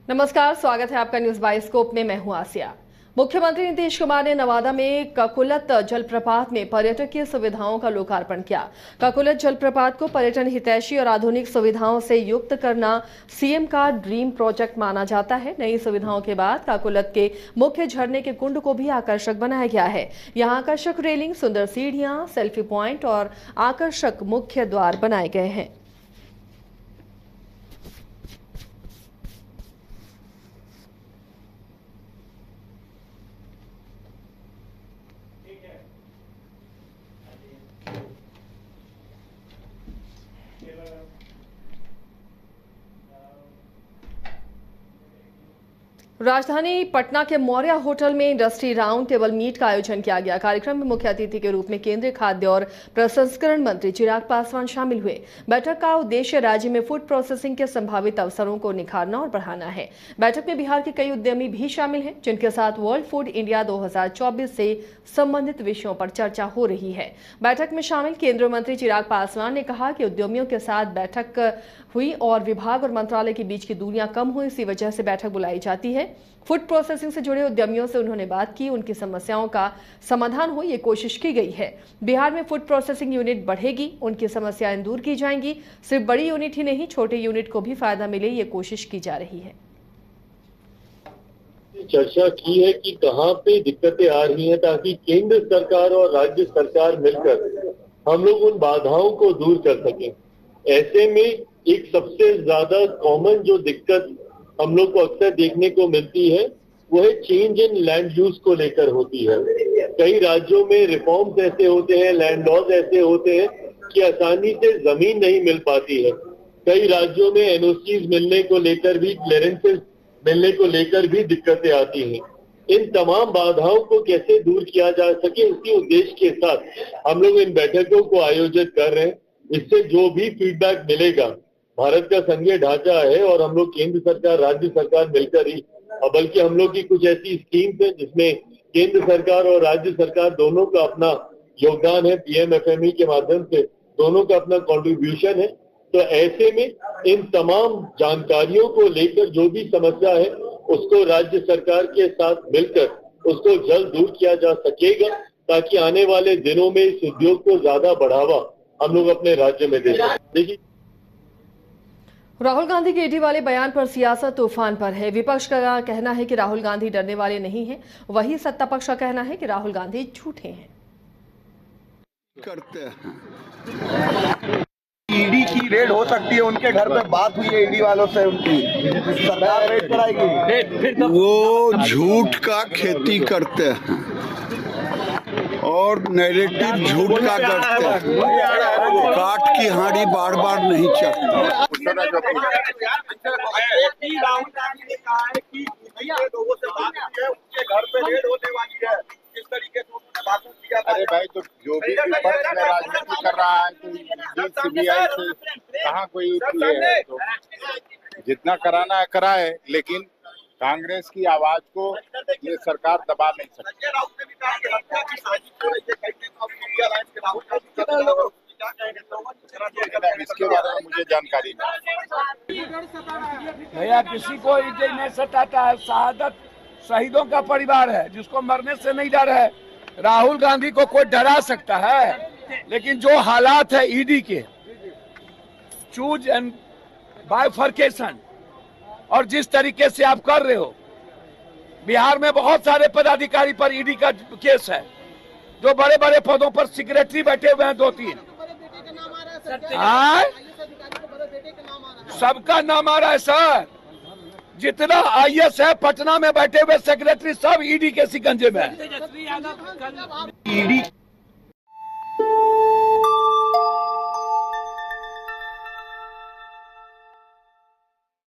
नमस्कार, स्वागत है आपका न्यूज बाइस्कोप में। मैं हूं आसिया। मुख्यमंत्री नीतीश कुमार ने नवादा में ककुलत जलप्रपात में पर्यटकीय सुविधाओं का लोकार्पण किया। ककुलत जलप्रपात को पर्यटन हितैषी और आधुनिक सुविधाओं से युक्त करना सीएम का ड्रीम प्रोजेक्ट माना जाता है। नई सुविधाओं के बाद ककुलत के मुख्य झरने के कुंड को भी आकर्षक बनाया गया है। यहाँ आकर्षक रेलिंग, सुंदर सीढ़ियां, सेल्फी पॉइंट और आकर्षक मुख्य द्वार बनाए गए हैं। राजधानी पटना के मौर्या होटल में इंडस्ट्री राउंड टेबल मीट का आयोजन किया गया। कार्यक्रम में मुख्य अतिथि के रूप में केंद्रीय खाद्य और प्रसंस्करण मंत्री चिराग पासवान शामिल हुए। बैठक का उद्देश्य राज्य में फूड प्रोसेसिंग के संभावित अवसरों को निखारना और बढ़ाना है। बैठक में बिहार के कई उद्यमी भी शामिल हैं, जिनके साथ वर्ल्ड फूड इंडिया 2024 से संबंधित विषयों पर चर्चा हो रही है। बैठक में शामिल केंद्रीय मंत्री चिराग पासवान ने कहा कि उद्यमियों के साथ बैठक हुई और विभाग और मंत्रालय के बीच की दूरियां कम हुई, इसी वजह से बैठक बुलाई जाती है। फूड प्रोसेसिंग से जुड़े उद्यमियों से उन्होंने बात की, उनकी समस्याओं का समाधान हो, ये कोशिश की गई है। बिहार में फूड प्रोसेसिंग यूनिट बढ़ेगी, उनकी समस्याएं दूर की जाएंगी। सिर्फ बड़ी यूनिट ही नहीं, छोटे यूनिट को भी फायदा मिले, ये कोशिश की जा रही है। चर्चा की है कि कहाँ पे दिक्कतें आ रही हैं, ताकि केंद्र सरकार और राज्य सरकार मिलकर हम लोग उन बाधाओं को दूर कर सकें। ऐसे में एक सबसे ज्यादा कॉमन जो दिक्कत हम लोग को अक्सर देखने को मिलती है वो है चेंज इन लैंड यूज को लेकर होती है। कई राज्यों में रिफॉर्म्स ऐसे होते हैं, लैंड लॉज ऐसे होते हैं कि आसानी से जमीन नहीं मिल पाती है। कई राज्यों में एनओसीज मिलने को लेकर भी, क्लियरेंसेस मिलने को लेकर भी दिक्कतें आती हैं। इन तमाम बाधाओं को कैसे दूर किया जा सके, इसी उद्देश्य के साथ हम लोग इन बैठकों को आयोजित कर रहे हैं। इससे जो भी फीडबैक मिलेगा, भारत का संघीय ढांचा है और हम लोग केंद्र सरकार राज्य सरकार मिलकर ही, बल्कि हम लोग की कुछ ऐसी स्कीम्स है जिसमें केंद्र सरकार और राज्य सरकार दोनों का अपना योगदान है। पीएमएफएमई के माध्यम से दोनों का अपना कंट्रीब्यूशन है। तो ऐसे में इन तमाम जानकारियों को लेकर जो भी समस्या है उसको राज्य सरकार के साथ मिलकर उसको जल्द दूर किया जा सकेगा, ताकि आने वाले दिनों में इस उद्योग को ज्यादा बढ़ावा हम लोग अपने राज्य में दे सकें। देखिए, राहुल गांधी के ईडी वाले बयान पर सियासत तूफान पर है। विपक्ष का कहना है कि राहुल गांधी डरने वाले नहीं हैं, वहीं सत्ता पक्ष का कहना है कि राहुल गांधी झूठे हैं। करते हैं ईडी की रेड हो सकती है, उनके घर पे बात हुई है ईडी वालों से, उनकी सरकार रेड कराएगी। वो झूठ का खेती करते हैं और नैरेटिव झूठ का करते हैं। काट की हांडी बार बार नहीं चढ़ती। अरे भाई, तो जो भी विपक्ष में राजनीति कर रहा है तो सीबीआई से कहाँ कोई है, तो जितना कराना है कराए, लेकिन कांग्रेस की आवाज को ये सरकार दबा नहीं सकती। इसके बारे में मुझे जानकारी नहीं। भैया, किसी को ईडी नहीं सताता है। शहादत शहीदों का परिवार है, जिसको मरने से नहीं डर है। राहुल गांधी को कोई डरा सकता है, लेकिन जो हालात है ईडी के, चूज एंड बाइफर्केशन, और जिस तरीके से आप कर रहे हो, बिहार में बहुत सारे पदाधिकारी पर ईडी का केस है, जो बड़े बड़े पदों पर सेक्रेटरी बैठे हुए हैं, 2-3। सबका नाम आ रहा है सर। जितना आईएएस है पटना में बैठे हुए सेक्रेटरी सब ईडी के शिकंजे में है।